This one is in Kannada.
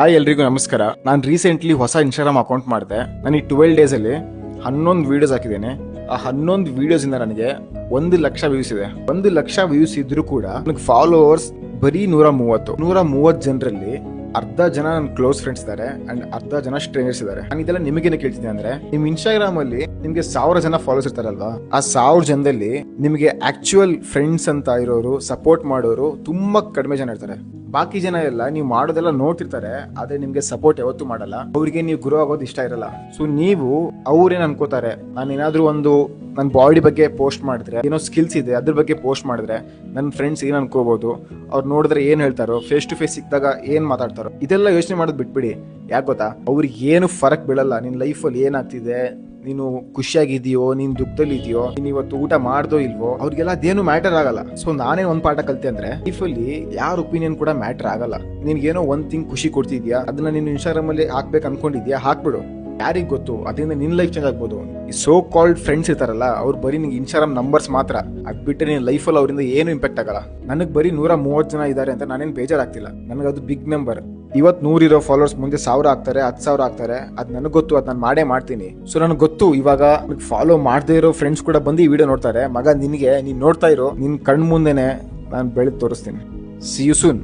ಹಾಯ್ ಎಲ್ರಿಗೂ ನಮಸ್ಕಾರ. ನಾನು ರೀಸೆಂಟ್ಲಿ ಹೊಸ ಇನ್ಸ್ಟಾಗ್ರಾಮ್ ಅಕೌಂಟ್ ಮಾಡಿದೆ. ನಾನು ಈ 12 ಡೇಸ್ ಅಲ್ಲಿ 11 ವಿಡಿಯೋಸ್ ಹಾಕಿದ್ದೇನೆ. ಆ 11 ವಿಡಿಯೋಸ್ ಇಂದ ನನಗೆ 1 ಲಕ್ಷ ವ್ಯೂಸ್ ಇದೆ. 1 ಲಕ್ಷ ವ್ಯೂಸ್ ಇದ್ರೂ ಕೂಡ ನನಗೆ ಫಾಲೋವರ್ಸ್ ಬರೀ 130 ಜನರಲ್ಲಿ ಅರ್ಧ ಜನ ನನ್ನ ಕ್ಲೋಸ್ ಫ್ರೆಂಡ್ಸ್ ಇದ್ದಾರೆ ಅಂಡ್ ಅರ್ಧ ಜನ ಸ್ಟ್ರೇಂಜರ್ಸ್ ಇದ್ದಾರೆ. ನಾನು ಇದೆಲ್ಲ ನಿಮಗೇನೆ ಕೇಳ್ತಿದ್ದೆ ಅಂದ್ರೆ, ನಿಮ್ ಇನ್ಸ್ಟಾಗ್ರಾಮ್ ಅಲ್ಲಿ ನಿಮ್ಗೆ 1000 ಜನ ಫಾಲೋವರ್ಸ್ ಇರ್ತಾರಲ್ವಾ, ಆ 1000 ಜನದಲ್ಲಿ ನಿಮಗೆ ಆಕ್ಚುಯಲ್ ಫ್ರೆಂಡ್ಸ್ ಅಂತ ಇರೋರು, ಸಪೋರ್ಟ್ ಮಾಡೋರು ತುಂಬಾ ಕಡಿಮೆ ಜನ ಇರ್ತಾರೆ. ಬಾಕಿ ಜನ ಎಲ್ಲ ನೀವು ಮಾಡೋದೆಲ್ಲ ನೋಡ್ತಿರ್ತಾರೆ, ಆದ್ರೆ ನಿಮ್ಗೆ ಸಪೋರ್ಟ್ ಯಾವತ್ತೂ ಮಾಡಲ್ಲ. ಅವ್ರಿಗೆ ನೀವು ಗುರು ಆಗೋದು ಇಷ್ಟ ಇರಲ್ಲ. ಸೊ ನೀವು ಅವ್ರೇನ್ ಅನ್ಕೋತಾರೆ, ನಾನು ಏನಾದ್ರೂ ಒಂದು ನನ್ನ ಬಾಡಿ ಬಗ್ಗೆ ಪೋಸ್ಟ್ ಮಾಡಿದ್ರೆ, ಏನೋ ಸ್ಕಿಲ್ಸ್ ಇದೆ ಅದ್ರ ಬಗ್ಗೆ ಪೋಸ್ಟ್ ಮಾಡಿದ್ರೆ ನನ್ನ ಫ್ರೆಂಡ್ಸ್ ಏನ್ ಅನ್ಕೋಬಹುದು, ಅವ್ರು ನೋಡಿದ್ರೆ ಏನ್ ಹೇಳ್ತಾರೋ, ಫೇಸ್ ಟು ಫೇಸ್ ಸಿಕ್ಕಿದಾಗ ಏನ್ ಮಾತಾಡ್ತಾರೋ, ಇದೆಲ್ಲ ಯೋಚನೆ ಮಾಡೋದು ಬಿಟ್ಬಿಡಿ. ಯಾಕೆ ಗೊತ್ತಾ, ಅವ್ರಿಗೆ ಏನು ಫರಕ್ ಬೀಳಲ್ಲ ನಿನ್ ಲೈಫಲ್ಲಿ ಏನಾಗ್ತಿದೆ, ನೀನು ಖುಷಿಯಾಗಿದೆಯೋ, ನೀನ್ ದುಃಖದಲ್ಲಿ ಇದೆಯೋ, ನೀನ್ ಇವತ್ತು ಊಟ ಮಾಡ್ದೋ ಇಲ್ವೋ, ಅವ್ರಿಗೆಲ್ಲ ಅದೇನು ಮ್ಯಾಟರ್ ಆಗಲ್ಲ. ಸೊ ನಾನೇ ಒಂದ್ ಪಾಠ ಕಲ್ತೆ ಅಂದ್ರೆ, ಲೈಫಲ್ಲಿ ಯಾರ ಒಪಿನಿಯನ್ ಕೂಡ ಮ್ಯಾಟರ್ ಆಗಲ್ಲ. ನಿನ್ಗೇನೋ ಒಂದ್ ಥಿಂಗ್ ಖುಷಿ ಕೊಡ್ತಿದ್ಯಾ, ಅದನ್ನ ನೀನು ಇನ್ಸ್ಟಾಗ್ರಾಮ್ ಅಲ್ಲಿ ಹಾಕ್ಬೇಕು ಅನ್ಕೊಂಡಿದ್ಯಾ, ಹಾಕ್ಬಿಡು. ಯಾರಿಗ್ ಗೊತ್ತು, ಅದರಿಂದ ನಿನ್ ಲೈಫ್ ಚೇಂಜ್ ಆಗ್ಬೋದು. ಈ ಸೋ ಕಾಲ್ಡ್ ಫ್ರೆಂಡ್ಸ್ ಇರ್ತಾರಲ್ಲ, ಅವ್ರು ಬರೀ ನಿಂಗೆ ಇನ್ಸ್ಟಾಗ್ರಾಮ್ ನಂಬರ್ಸ್ ಮಾತ್ರ, ಅದ್ ಬಿಟ್ಟರೆ ನಿನ್ ಲೈಫಲ್ಲಿ ಅವರಿಂದ ಏನು ಇಂಪ್ಯಾಕ್ಟ್ ಆಗಲ್ಲ. ನನಗ್ ಬರೀ 130 ಜನ ಇದ್ದಾರೆ ಅಂತ ನಾನೇನು ಬೇಜಾರಾಗ್ತಿಲ್ಲ. ನನಗದು ಬಿಗ್ ನಂಬರ್. ಇವತ್ತು 100 ಇರೋ ಫಾಲೋವರ್ಸ್ ಮುಂದೆ 1000 ಆಗ್ತಾರೆ, 10,000 ಆಗ್ತಾರೆ. ಅದ್ ನನಗೆ ಗೊತ್ತು, ಅದ್ ನಾನು ಮಾಡೇ ಮಾಡ್ತೀನಿ. ಸೊ ನನಗೆ ಗೊತ್ತು, ಇವಾಗ ಫಾಲೋ ಮಾಡದೇ ಇರೋ ಫ್ರೆಂಡ್ಸ್ ಕೂಡ ಬಂದು ಈ ವಿಡಿಯೋ ನೋಡ್ತಾರೆ. ಮಗ, ನಿನಗೆ ನೀನ್ ನೋಡ್ತಾ ಇರೋ, ನಿನ್ ಕಣ್ ಮುಂದೆನೆ ನಾನು ಬೆಳೆದು ತೋರಿಸ್ತೀನಿ. See you soon.